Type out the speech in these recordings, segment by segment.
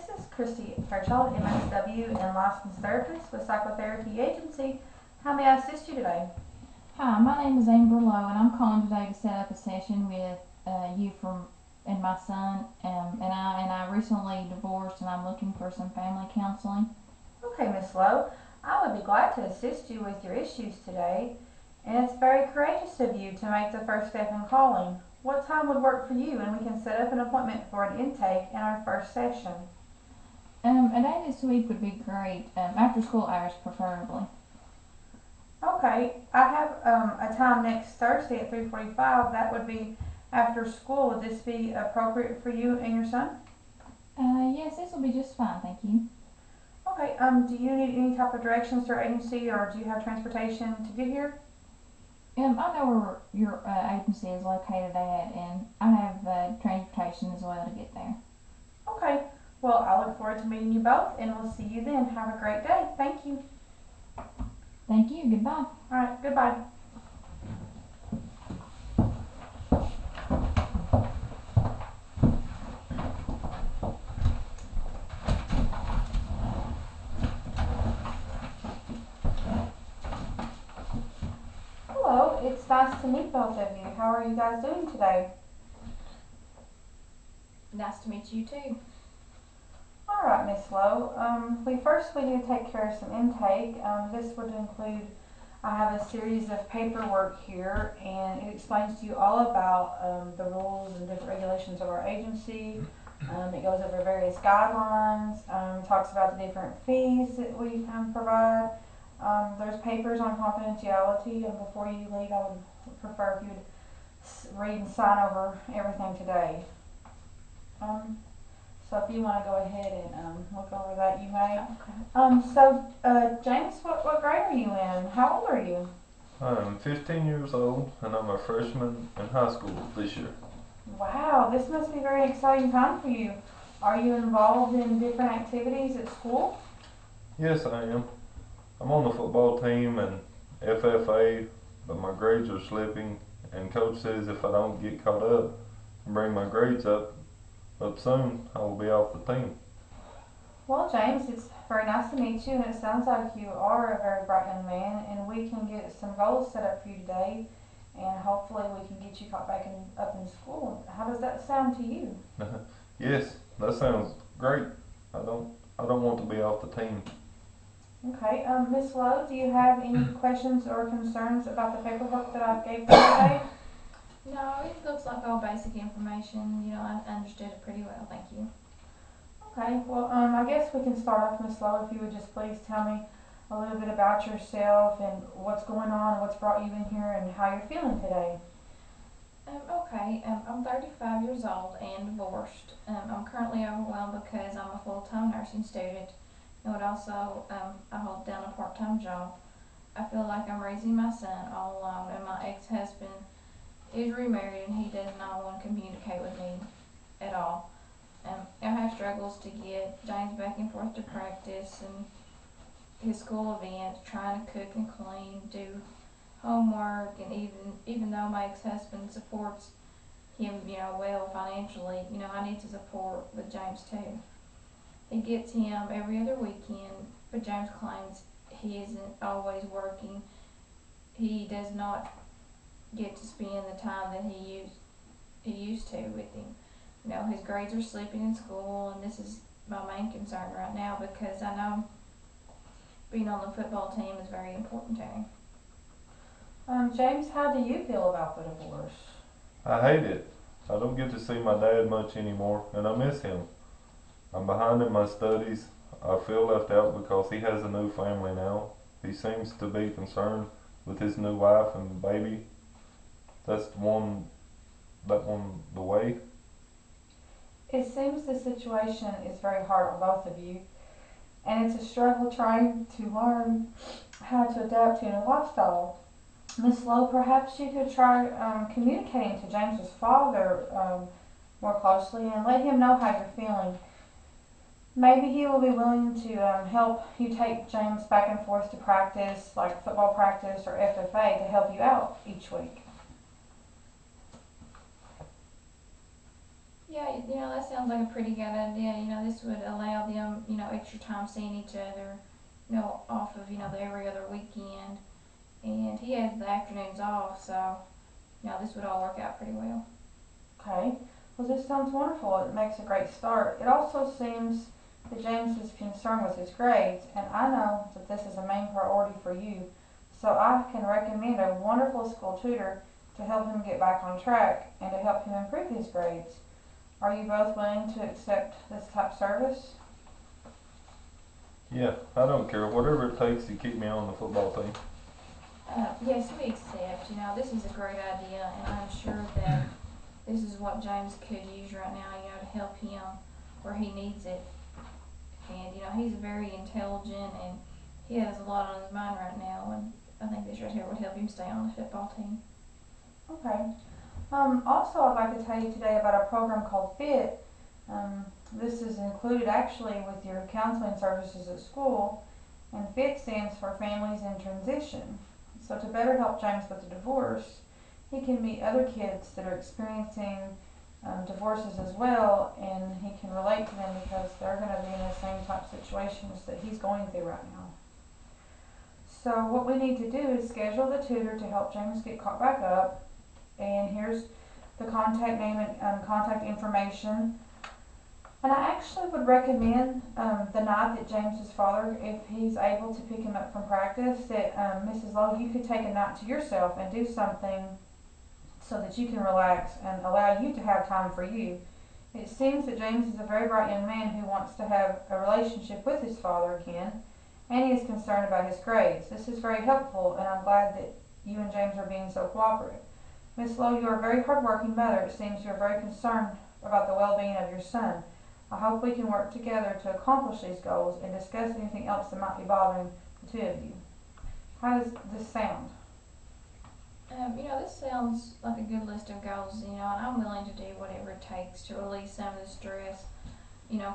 This is Kristy, Fairchild, MSW and licensed therapist with Psychotherapy Agency. How may I assist you today? Hi, my name is Amber Lowe, and I'm calling today to set up a session with you from and my son. And I recently divorced, and I'm looking for some family counseling. Okay, Miss Lowe, I would be glad to assist you with your issues today. And it's very courageous of you to make the first step in calling. What time would work for you, and we can set up an appointment for an intake in our first session. A day this week would be great, after school hours preferably. Okay, I have a time next Thursday at 3:45. That would be after school. Would this be appropriate for you and your son? Yes, this will be just fine, thank you. Okay, do you need any type of directions to our agency, or do you have transportation to get here? I know where your agency is located at, and I have transportation as well to get there. Okay, well, I look forward to meeting you both, and we'll see you then. Have a great day. Thank you. Thank you, goodbye. Alright, goodbye. Hello, it's nice to meet both of you. How are you guys doing today? Nice to meet you too. Alright, Miss Lowe. We need to take care of some intake. This would include, I have a series of paperwork here, and it explains to you all about the rules and different regulations of our agency. It goes over various guidelines, talks about the different fees that we provide. There's papers on confidentiality, and before you leave, I would prefer if you would read and sign over everything today. So if you want to go ahead and look over that, you may. Okay. James, what grade are you in? How old are you? I'm 15 years old and I'm a freshman in high school this year. Wow, this must be a very exciting time for you. Are you involved in different activities at school? Yes, I am. I'm on the football team and FFA, but my grades are slipping, and coach says if I don't get caught up and bring my grades up soon, I will be off the team. Well, James, it's very nice to meet you, and it sounds like you are a very bright young man, and we can get some goals set up for you today, and hopefully we can get you caught up in school. How does that sound to you? Yes, that sounds great. I don't want to be off the team. Okay, Miss Lowe, do you have any questions or concerns about the paperwork that I gave you today? No, it looks like all basic information. I understood it pretty well, thank you. Okay, well, I guess we can start off, Miss Lowe, if you would just please tell me a little bit about yourself and what's going on and what's brought you in here and how you're feeling today. Okay, I'm 35 years old and divorced. I'm currently overwhelmed because I'm a full-time nursing student, and I hold down a part-time job. I feel like I'm raising my son all alone, and my ex-husband is remarried and he does not want to communicate with me at all. I have struggles to get James back and forth to practice and his school events, trying to cook and clean, do homework, and even though my ex-husband supports him, well financially, I need to support with James too. He gets him every other weekend, but James claims he isn't always working. He does not get to spend the time that he used to with him. His grades are slipping in school, and this is my main concern right now because I know being on the football team is very important to him. James, how do you feel about the divorce? I hate it. I don't get to see my dad much anymore and I miss him. I'm behind in my studies. I feel left out because he has a new family now. He seems to be concerned with his new wife and baby. That's the way. It seems the situation is very hard on both of you, and it's a struggle trying to learn how to adapt to a new lifestyle. Miss Lowe, perhaps you could try communicating to James's father more closely and let him know how you're feeling. Maybe he will be willing to help you take James back and forth to practice, like football practice or FFA, to help you out each week. Yeah, that sounds like a pretty good idea. This would allow them, extra time seeing each other, off of, the every other weekend. And he has the afternoons off, so, this would all work out pretty well. Okay. Well, this sounds wonderful. It makes a great start. It also seems that James is concerned with his grades, and I know that this is a main priority for you. So I can recommend a wonderful school tutor to help him get back on track and to help him improve his grades. Are you both willing to accept this type of service? Yeah, I don't care. Whatever it takes to keep me on the football team. Yes, we accept. This is a great idea, and I'm sure that this is what James could use right now, to help him where he needs it. And, he's very intelligent and he has a lot on his mind right now, and I think this right here would help him stay on the football team. Okay. Also, I'd like to tell you today about a program called FIT. This is included actually with your counseling services at school, and FIT stands for Families in Transition. So, to better help James with the divorce, he can meet other kids that are experiencing divorces as well, and he can relate to them because they're going to be in the same type of situations that he's going through right now. So, what we need to do is schedule the tutor to help James get caught back up, and here's the contact name and contact information. And I actually would recommend the night that James's father, if he's able to pick him up from practice, that Mrs. Lowe, you could take a night to yourself and do something so that you can relax and allow you to have time for you. It seems that James is a very bright young man who wants to have a relationship with his father again, and he is concerned about his grades. This is very helpful, and I'm glad that you and James are being so cooperative. Miss Lowe, you are a very hardworking mother. It seems you are very concerned about the well-being of your son. I hope we can work together to accomplish these goals and discuss anything else that might be bothering the two of you. How does this sound? This sounds like a good list of goals, and I'm willing to do whatever it takes to release some of the stress,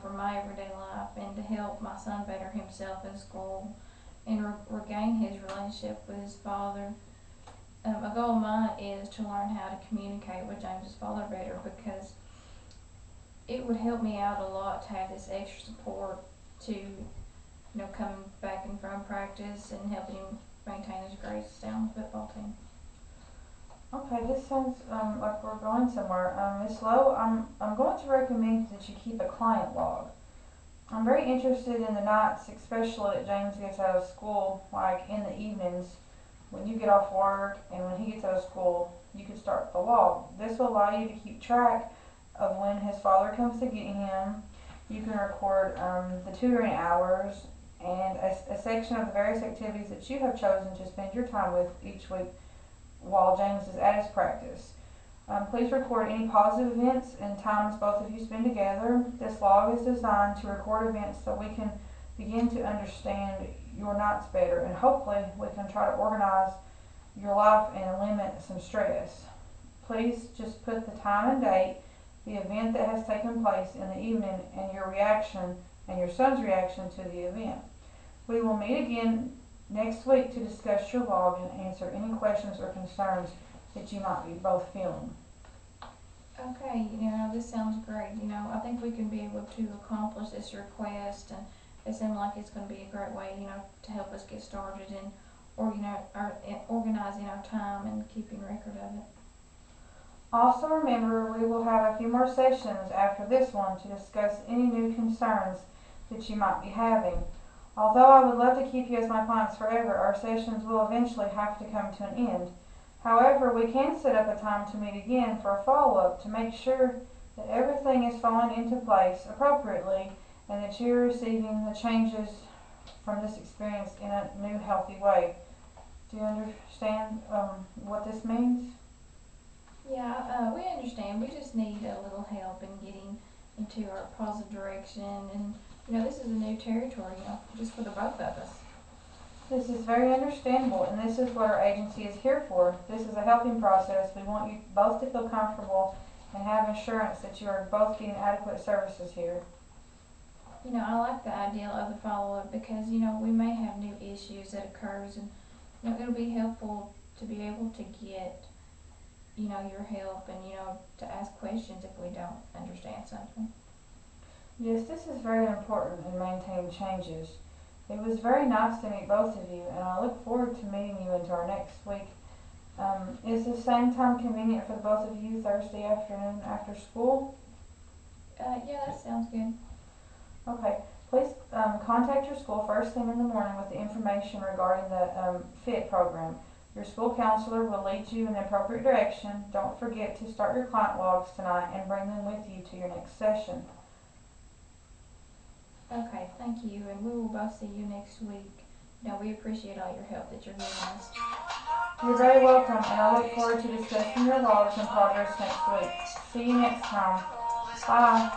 from my everyday life and to help my son better himself in school and regain his relationship with his father. A goal of mine is to learn how to communicate with James's father better, because it would help me out a lot to have this extra support to, coming back and from practice and helping him maintain his grades to stay on the football team. Okay, this sounds like we're going somewhere. Miss Lowe, I'm going to recommend that you keep a client log. I'm very interested in the nights, especially that James gets out of school, like in the evenings, when you get off work and when he gets out of school, you can start the log. This will allow you to keep track of when his father comes to get him. You can record the tutoring hours and a section of the various activities that you have chosen to spend your time with each week while James is at his practice. Please record any positive events and times both of you spend together. This log is designed to record events so we can begin to understand your nights better, and hopefully we can try to organize your life and limit some stress. Please just put the time and date, the event that has taken place in the evening, and your reaction and your son's reaction to the event. We will meet again next week to discuss your log and answer any questions or concerns that you might be both feeling. Okay, this sounds great. I think we can be able to accomplish this request, and it seems like it's going to be a great way, to help us get started in organizing our time and keeping record of it. Also remember, we will have a few more sessions after this one to discuss any new concerns that you might be having. Although I would love to keep you as my clients forever, our sessions will eventually have to come to an end. However, we can set up a time to meet again for a follow-up to make sure that everything is falling into place appropriately and that you're receiving the changes from this experience in a new, healthy way. Do you understand what this means? Yeah, we understand. We just need a little help in getting into our positive direction, and this is a new territory, just for the both of us. This is very understandable, and this is what our agency is here for. This is a helping process. We want you both to feel comfortable and have assurance that you are both getting adequate services here. I like the idea of the follow-up because, we may have new issues that occurs, and, it'll be helpful to be able to get, your help and, to ask questions if we don't understand something. Yes, this is very important in maintaining changes. It was very nice to meet both of you, and I look forward to meeting you into our next week. Is the same time convenient for the both of you Thursday afternoon after school? Yeah, that sounds good. Okay. Please contact your school first thing in the morning with the information regarding the FIT program. Your school counselor will lead you in the appropriate direction. Don't forget to start your client logs tonight and bring them with you to your next session. Okay, thank you, and we will both see you next week. We appreciate all your help that you're giving us. You're very welcome, and I look forward to discussing your logs and progress next week. See you next time. Bye.